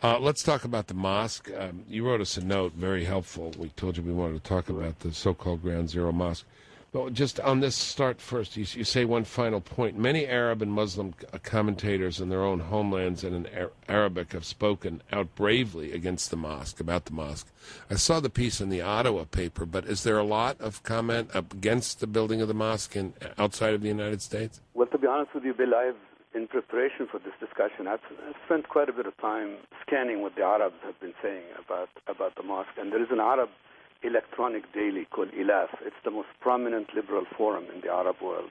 Let's talk about the mosque. You wrote us a note, very helpful. We told you we wanted to talk about the so-called Ground Zero Mosque. But just on this, start first. You say one final point. Many Arab and Muslim commentators in their own homelands and in Arabic have spoken out bravely against the mosque, about the mosque. I saw the piece in the Ottawa paper, but is there a lot of comment against the building of the mosque outside of the United States? Well, to be honest with you, Bill, in preparation for this discussion, I've spent quite a bit of time scanning what the Arabs have been saying about the mosque. And there is an Arab electronic daily called ILAF. It's the most prominent liberal forum in the Arab world.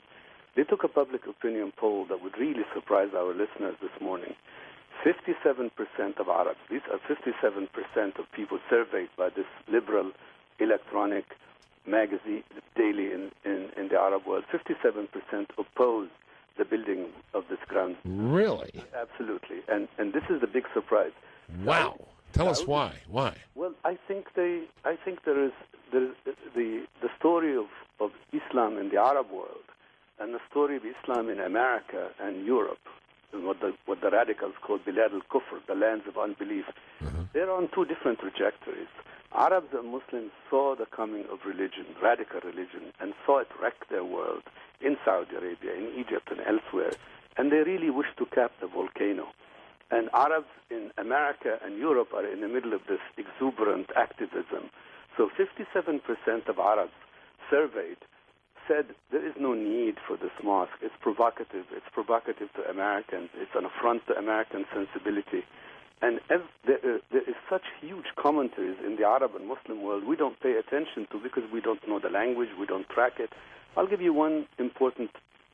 They took a public opinion poll that would really surprise our listeners this morning. 57% of Arabs, these are 57% of people surveyed by this liberal electronic magazine daily in the Arab world, 57% oppose the building of this ground. Really? Absolutely. And this is the big surprise. Wow. Tell us why. Why? Well, I think there is the story of Islam in the Arab world and the story of Islam in America and Europe, and what the radicals call Bilad al-Kufr, the lands of unbelief. They're on two different trajectories. Arabs and Muslims saw the coming of religion, radical religion, and saw it wreck their world in Saudi Arabia, in Egypt, and elsewhere, and they really wish to cap the volcano. And Arabs in America and Europe are in the middle of this exuberant activism. So 57% of Arabs surveyed said there is no need for this mosque. It's provocative. It's provocative to Americans. It's an affront to American sensibility. And there is such huge commentaries in the Arab and Muslim world we don't pay attention to because we don't know the language, we don't track it. I'll give you one important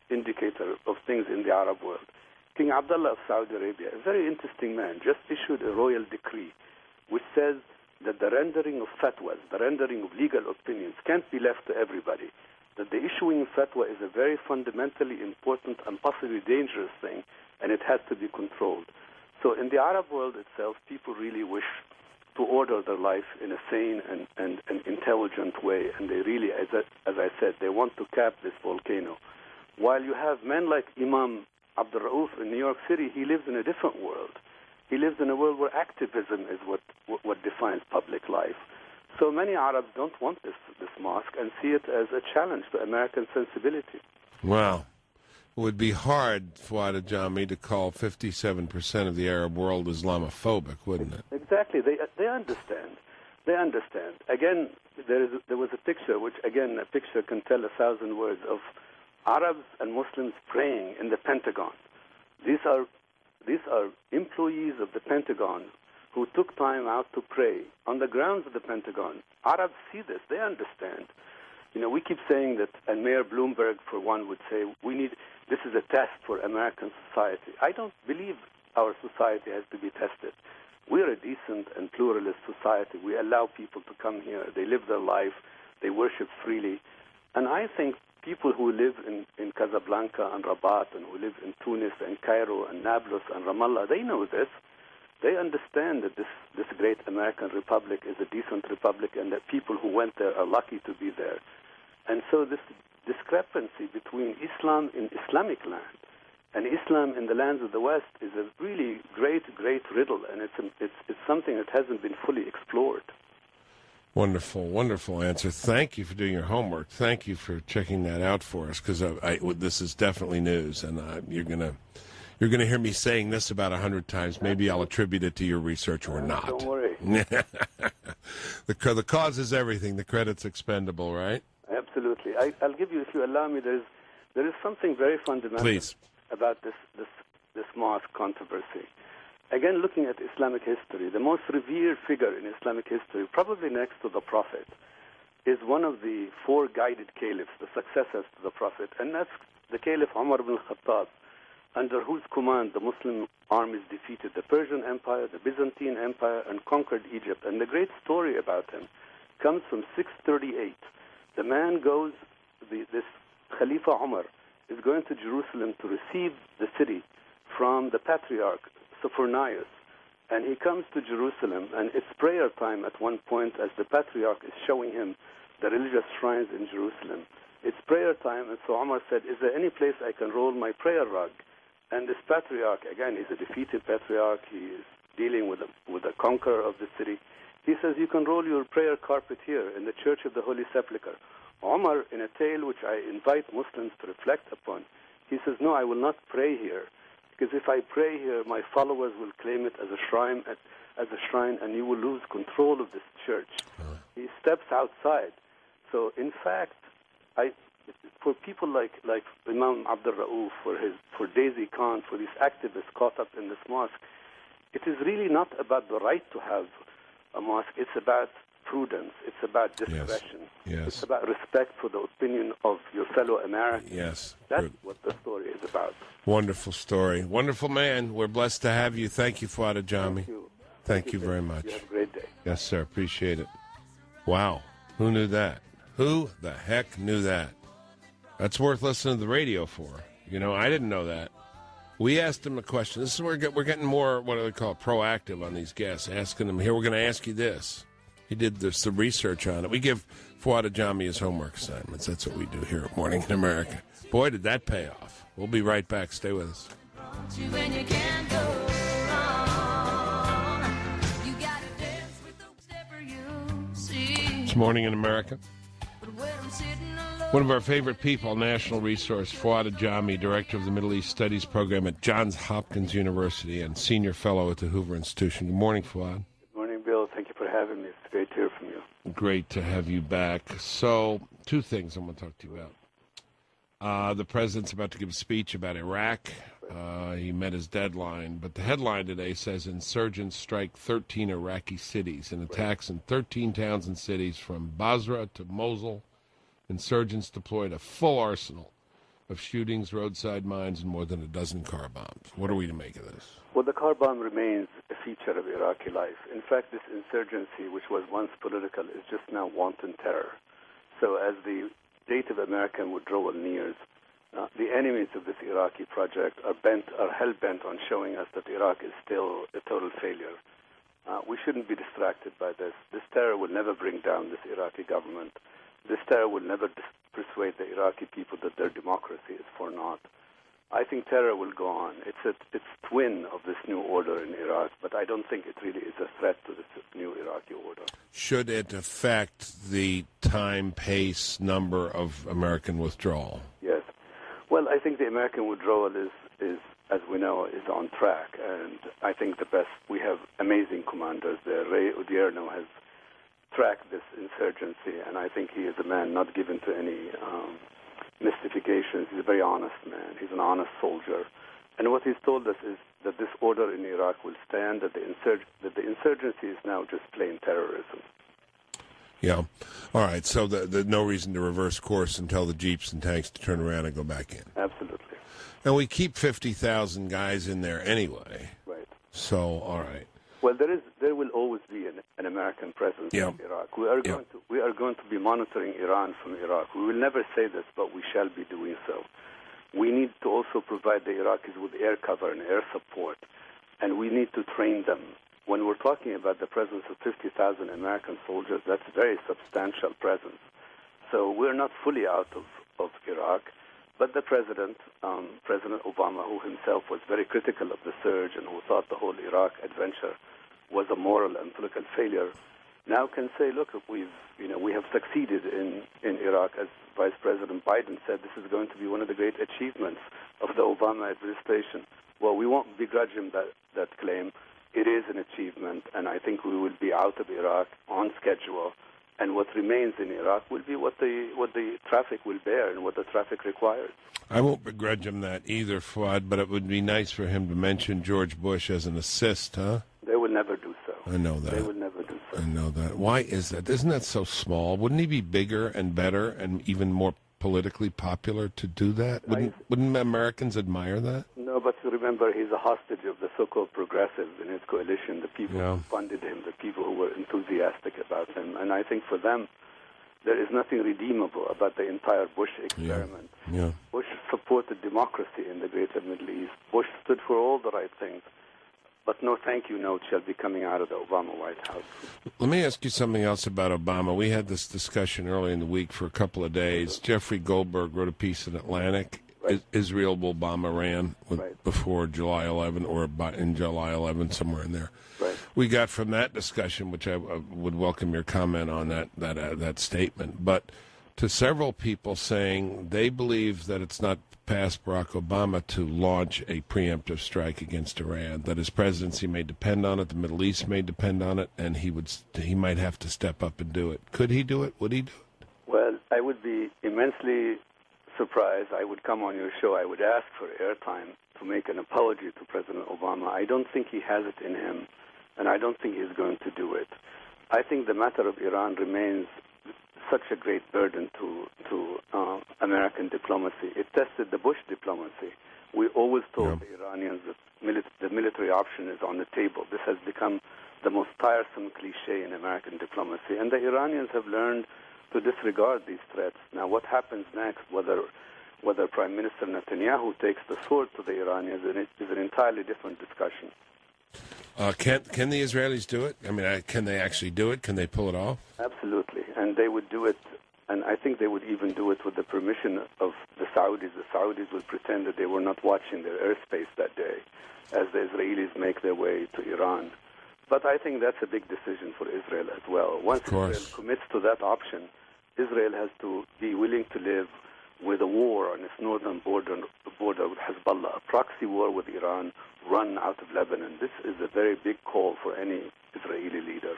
indicator of things in the Arab world. King Abdullah of Saudi Arabia, a very interesting man, just issued a royal decree which says that the rendering of fatwas, the rendering of legal opinions, can't be left to everybody. That the issuing of fatwa is a very fundamentally important and possibly dangerous thing, and it has to be controlled. So in the Arab world itself, people really wish to order their life in a sane and intelligent way, and they really, as I said, they want to cap this volcano. While you have men like Imam Abdul Rauf in New York City, he lives in a different world. He lives in a world where activism is what defines public life. So many Arabs don't want this mosque and see it as a challenge to American sensibility. Wow. It would be hard, Fouad Ajami, to call 57% of the Arab world Islamophobic, wouldn't it? Exactly. They understand. They understand. Again, there was a picture, which, again, a picture can tell 1,000 words, of Arabs and Muslims praying in the Pentagon. These are employees of the Pentagon who took time out to pray on the grounds of the Pentagon. Arabs see this. They understand. You know, we keep saying that, and Mayor Bloomberg, for one, would say, this is a test for American society. I don't believe our society has to be tested. We're a decent and pluralist society. We allow people to come here. They live their life. They worship freely. And I think people who live in Casablanca and Rabat, and who live in Tunis and Cairo and Nablus and Ramallah, they know this. They understand that this great American republic is a decent republic, and that people who went there are lucky to be there. And so this discrepancy between Islam in Islamic land and Islam in the lands of the West is a really great, great riddle, and it's something that hasn't been fully explored. Wonderful, wonderful answer. Thank you for doing your homework. Thank you for checking that out for us, because this is definitely news, and you're gonna hear me saying this about 100 times. Maybe I'll attribute it to your research or not. Don't worry. The cause is everything. The credit's expendable, right? Absolutely. I'll give you, if you allow me, there is something very fundamental about this mosque controversy. Again, looking at Islamic history, the most revered figure in Islamic history, probably next to the Prophet, is one of the four guided caliphs, the successors to the Prophet, and that's the Caliph Umar ibn al-Khattab, under whose command the Muslim armies defeated the Persian Empire, the Byzantine Empire, and conquered Egypt. And the great story about him comes from 638. The man goes, this Khalifa Umar is going to Jerusalem to receive the city from the Patriarch Sophornius. And he comes to Jerusalem, and it's prayer time at one point as the Patriarch is showing him the religious shrines in Jerusalem. It's prayer time, and so Umar said, is there any place I can roll my prayer rug? And this Patriarch, again, he's a defeated Patriarch. He is dealing with the conqueror of the city. He says, you can roll your prayer carpet here in the Church of the Holy Sepulchre. Omar, in a tale which I invite Muslims to reflect upon, he says, no, I will not pray here, because if I pray here, my followers will claim it as a shrine, and you will lose control of this church. He steps outside. So, in fact, for people like Imam Abdul Rauf, for Daisy Khan, for these activists caught up in this mosque, it is really not about the right to have a mosque. It's about prudence. It's about discretion. Yes. It's about respect for the opinion of your fellow Americans. Yes. That's what the story is about. Wonderful story. Wonderful man. We're blessed to have you. Thank you, Fouad Ajami. Thank you. Thank you very much. You have a great day. Yes, sir. Appreciate it. Wow. Who knew that? Who the heck knew that? That's worth listening to the radio for. You know, I didn't know that. We asked him a question. This is where we're getting more, what do they call it, proactive on these guests, asking them, here, we're going to ask you this. He did the research on it. We give Fouad Ajami his homework assignments. That's what we do here at Morning in America. Boy, did that pay off. We'll be right back. Stay with us. It's Morning in America. One of our favorite people, national resource, Fouad Ajami, director of the Middle East Studies Program at Johns Hopkins University and senior fellow at the Hoover Institution. Good morning, Fouad. Good morning, Bill. Thank you for having me. It's great to hear from you. Great to have you back. So, two things I want to talk to you about. The president's about to give a speech about Iraq. He met his deadline, but the headline today says insurgents strike 13 Iraqi cities and attacks in 13 towns and cities from Basra to Mosul. Insurgents deployed a full arsenal of shootings, roadside mines, and more than a dozen car bombs. What are we to make of this? Well, the car bomb remains a feature of Iraqi life. In fact, this insurgency, which was once political, is just now wanton terror. So as the date of American withdrawal nears, the enemies of this Iraqi project are hell-bent on showing us that Iraq is still a total failure. We shouldn't be distracted by this. This terror will never bring down this Iraqi government. This terror will never persuade the Iraqi people that their democracy is for naught. I think terror will go on. It's twin of this new order in Iraq, but I don't think it really is a threat to this new Iraqi order. Should it affect the time, pace, number of American withdrawal? Yes. Well, I think the American withdrawal is, as we know, is on track, and I think we have amazing commanders there. Ray Odierno has tracked this insurgency, and I think he is a man not given to any mystifications. He's a very honest man. He's an honest soldier. And what he's told us is that this order in Iraq will stand, that the insurgency is now just plain terrorism. Yeah. All right. So the no reason to reverse course and tell the jeeps and tanks to turn around and go back in. Absolutely. And we keep 50,000 guys in there anyway. Right. So, all right. Well, there will always be an American presence in Iraq. We are going to be monitoring Iran from Iraq. We will never say this, but we shall be doing so. We need to also provide the Iraqis with air cover and air support, and we need to train them. When we're talking about the presence of 50,000 American soldiers, that's a very substantial presence. So we're not fully out of Iraq, but the President Obama, who himself was very critical of the surge and who thought the whole Iraq adventure was a moral and political failure, now can say, look, we have succeeded in Iraq. As Vice President Biden said, this is going to be one of the great achievements of the Obama administration. Well, we won't begrudge him that claim. It is an achievement, and I think we will be out of Iraq on schedule. And what remains in Iraq will be what the traffic will bear and what the traffic requires. I won't begrudge him that either, Fouad, but it would be nice for him to mention George Bush as an assist, huh? They will never do so. I know that. They will never do so. I know that. Why is that? Isn't that so small? Wouldn't he be bigger and better and even more politically popular to do that? Wouldn't Americans admire that? No, but remember, he's a hostage of the so-called progressives in his coalition, the people who funded him, the people who were enthusiastic about him. And I think for them, there is nothing redeemable about the entire Bush experiment. Yeah. Bush supported democracy in the greater Middle East. Bush stood for all the right things. But no thank you note shall be coming out of the Obama White House. Let me ask you something else about Obama. We had this discussion early in the week for a couple of days. Jeffrey Goldberg wrote a piece in Atlantic Right. Israel will bomb Iran before July 11 or in July 11, somewhere in there. Right. We got from that discussion, which I would welcome your comment on that statement, but to several people saying they believe that it's not past Barack Obama to launch a preemptive strike against Iran, that his presidency may depend on it, the Middle East may depend on it, and he might have to step up and do it. Could he do it? Would he do it? Well, I would be immensely surprised. I would come on your show. I would ask for airtime to make an apology to President Obama. I don't think he has it in him, and I don't think he's going to do it. I think the matter of Iran remains such a great burden to American diplomacy. It tested the Bush diplomacy. We always told the Iranians that the military option is on the table. This has become the most tiresome cliche in American diplomacy, and the Iranians have learned to disregard these threats. Now, what happens next, whether Prime Minister Netanyahu takes the sword to the Iranians, is an entirely different discussion. Can the Israelis do it? I mean, can they actually do it? Can they pull it off? Absolutely, and they would do it, and I think they would even do it with the permission of the Saudis. The Saudis would pretend that they were not watching their airspace that day as the Israelis make their way to Iran. But I think that's a big decision for Israel as well. Once Israel commits to that option, Israel has to be willing to live with a war on its northern border with Hezbollah, a proxy war with Iran run out of Lebanon. This is a very big call for any Israeli leader.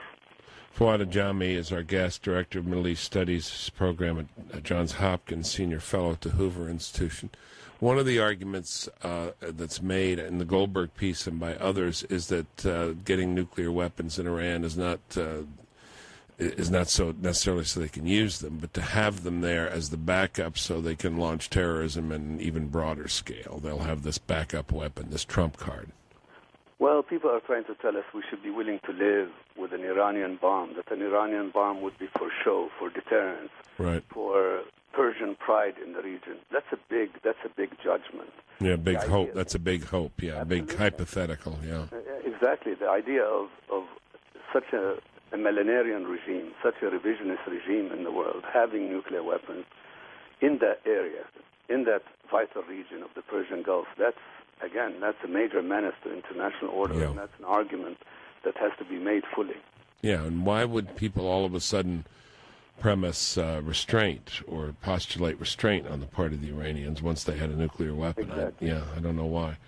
Fouad Ajami is our guest, Director of Middle East Studies Program at Johns Hopkins, Senior Fellow at the Hoover Institution. One of the arguments that's made in the Goldberg piece and by others is that getting nuclear weapons in Iran is not so necessarily so they can use them, but to have them there as the backup so they can launch terrorism at an even broader scale. They'll have this backup weapon, this trump card. Well, people are trying to tell us we should be willing to live with an Iranian bomb, that an Iranian bomb would be for show, for deterrence, for Persian pride in the region. That's a big judgment. Yeah, big hope. That's a big hope. Yeah, absolutely. Big hypothetical. Yeah, exactly. The idea of such a millenarian regime, such a revisionist regime in the world, having nuclear weapons in that area, in that vital region of the Persian Gulf, that's a major menace to international order, and that's an argument that has to be made fully. Yeah, and why would people all of a sudden premise restraint or postulate restraint on the part of the Iranians once they had a nuclear weapon? Exactly. I don't know why.